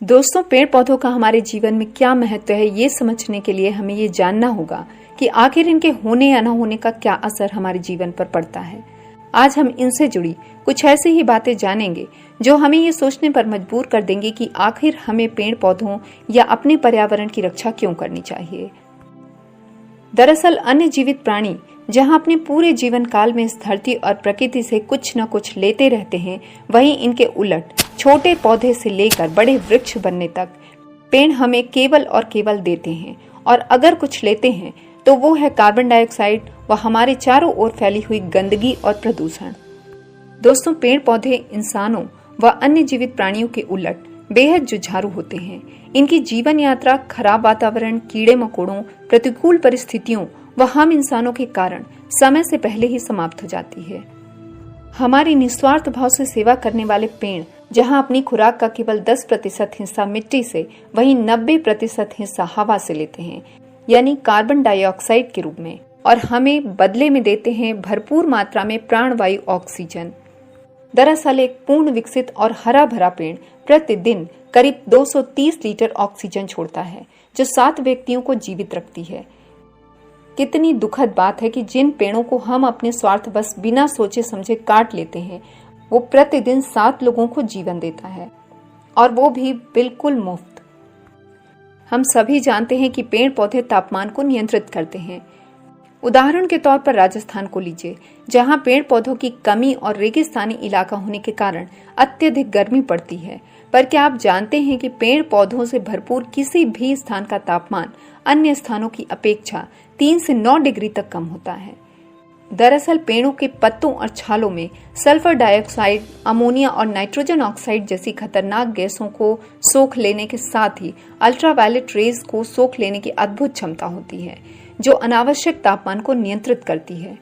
दोस्तों, पेड़ पौधों का हमारे जीवन में क्या महत्व है, ये समझने के लिए हमें ये जानना होगा कि आखिर इनके होने या न होने का क्या असर हमारे जीवन पर पड़ता है। आज हम इनसे जुड़ी कुछ ऐसी ही बातें जानेंगे जो हमें ये सोचने पर मजबूर कर देंगे कि आखिर हमें पेड़ पौधों या अपने पर्यावरण की रक्षा क्यों करनी चाहिए। दरअसल अन्य जीवित प्राणी जहां अपने पूरे जीवन काल में इस धरती और प्रकृति से कुछ न कुछ लेते रहते हैं, वहीं इनके उलट छोटे पौधे से लेकर बड़े वृक्ष बनने तक पेड़ हमें केवल और केवल देते हैं, और अगर कुछ लेते हैं तो वो है कार्बन डाइऑक्साइड व हमारे चारों ओर फैली हुई गंदगी और प्रदूषण। दोस्तों, पेड़ पौधे इंसानों व अन्य जीवित प्राणियों के उलट बेहद जुझारू होते हैं। इनकी जीवन यात्रा खराब वातावरण, कीड़े मकोड़ों, प्रतिकूल परिस्थितियों व हम इंसानों के कारण समय से पहले ही समाप्त हो जाती है। हमारी निस्वार्थ भाव से सेवा करने वाले पेड़ जहां अपनी खुराक का केवल 10% हिस्सा मिट्टी से, वहीं 90% हिस्सा हवा से लेते हैं, यानी कार्बन डाइऑक्साइड के रूप में, और हमें बदले में देते हैं भरपूर मात्रा में प्राणवायु ऑक्सीजन। दरअसल एक पूर्ण विकसित और हरा भरा पेड़ प्रतिदिन करीब 230 लीटर ऑक्सीजन छोड़ता है, जो 7 व्यक्तियों को जीवित रखती है। कितनी दुखद बात है कि जिन पेड़ों को हम अपने स्वार्थवश बिना सोचे समझे काट लेते हैं, वो प्रतिदिन 7 लोगों को जीवन देता है, और वो भी बिल्कुल मुफ्त। हम सभी जानते हैं कि पेड़ पौधे तापमान को नियंत्रित करते हैं। उदाहरण के तौर पर राजस्थान को लीजिए, जहां पेड़ पौधों की कमी और रेगिस्तानी इलाका होने के कारण अत्यधिक गर्मी पड़ती है। पर क्या आप जानते हैं कि पेड़ पौधों से भरपूर किसी भी स्थान का तापमान अन्य स्थानों की अपेक्षा 3 से 9 डिग्री तक कम होता है। दरअसल पेड़ों के पत्तों और छालों में सल्फर डाइऑक्साइड, अमोनिया और नाइट्रोजन ऑक्साइड जैसी खतरनाक गैसों को सोख लेने के साथ ही अल्ट्रावायलेट रेज को सोख लेने की अद्भुत क्षमता होती है, जो अनावश्यक तापमान को नियंत्रित करती है।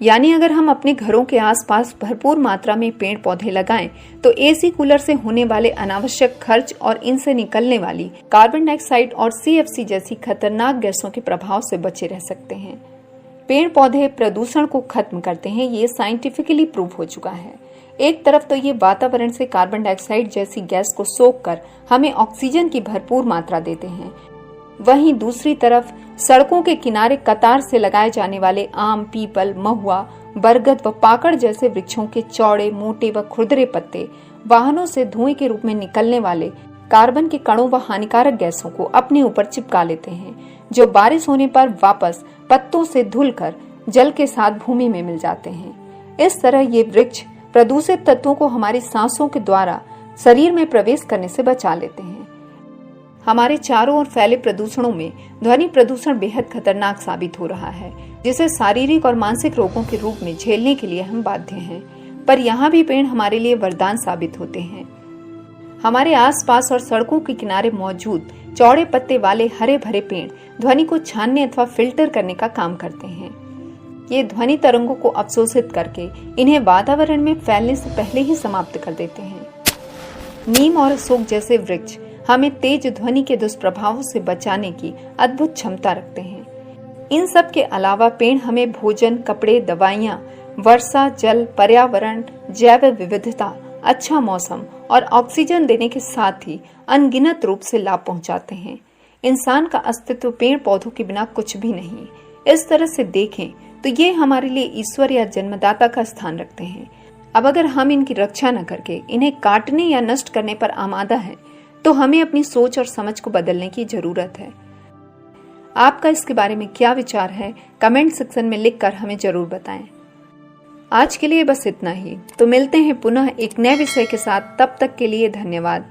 यानी अगर हम अपने घरों के आसपास भरपूर मात्रा में पेड़ पौधे लगाएं, तो एसी कूलर से होने वाले अनावश्यक खर्च और इनसे निकलने वाली कार्बन डाइऑक्साइड और CFC जैसी खतरनाक गैसों के प्रभाव से बचे रह सकते हैं। पेड़ पौधे प्रदूषण को खत्म करते हैं, ये साइंटिफिकली प्रूव हो चुका है। एक तरफ तो ये वातावरण से कार्बन डाइऑक्साइड जैसी गैस को सोख कर हमें ऑक्सीजन की भरपूर मात्रा देते हैं, वहीं दूसरी तरफ सड़कों के किनारे कतार से लगाए जाने वाले आम, पीपल, महुआ, बरगद व पाकड़ जैसे वृक्षों के चौड़े, मोटे व खुरदरे पत्ते वाहनों से धुएं के रूप में निकलने वाले कार्बन के कणों व हानिकारक गैसों को अपने ऊपर चिपका लेते हैं, जो बारिश होने पर वापस पत्तों से धुलकर जल के साथ भूमि में मिल जाते हैं। इस तरह ये वृक्ष प्रदूषित तत्वों को हमारी सांसों के द्वारा शरीर में प्रवेश करने से बचा लेते हैं। हमारे चारों ओर फैले प्रदूषणों में ध्वनि प्रदूषण बेहद खतरनाक साबित हो रहा है, जिसे शारीरिक और मानसिक रोगों के रूप में झेलने के लिए हम बाध्य हैं। पर यहाँ भी पेड़ हमारे लिए वरदान साबित होते हैं। हमारे आसपास और सड़कों के किनारे मौजूद चौड़े पत्ते वाले हरे भरे पेड़ ध्वनि को छानने अथवा फिल्टर करने का काम करते हैं। ये ध्वनि तरंगों को अवशोषित करके इन्हें वातावरण में फैलने से पहले ही समाप्त कर देते हैं। नीम और अशोक जैसे वृक्ष हमें तेज ध्वनि के दुष्प्रभावों से बचाने की अद्भुत क्षमता रखते हैं। इन सब के अलावा पेड़ हमें भोजन, कपड़े, दवाइयाँ, वर्षा जल, पर्यावरण, जैव विविधता, अच्छा मौसम और ऑक्सीजन देने के साथ ही अनगिनत रूप से लाभ पहुंचाते हैं। इंसान का अस्तित्व पेड़ पौधों के बिना कुछ भी नहीं। इस तरह से देखें तो ये हमारे लिए ईश्वर या जन्मदाता का स्थान रखते हैं। अब अगर हम इनकी रक्षा न करके इन्हें काटने या नष्ट करने पर आमादा हैं, तो हमें अपनी सोच और समझ को बदलने की जरूरत है। आपका इसके बारे में क्या विचार है, कमेंट सेक्शन में लिखकर हमें जरूर बताएं। आज के लिए बस इतना ही। तो मिलते हैं पुनः एक नए विषय के साथ। तब तक के लिए धन्यवाद।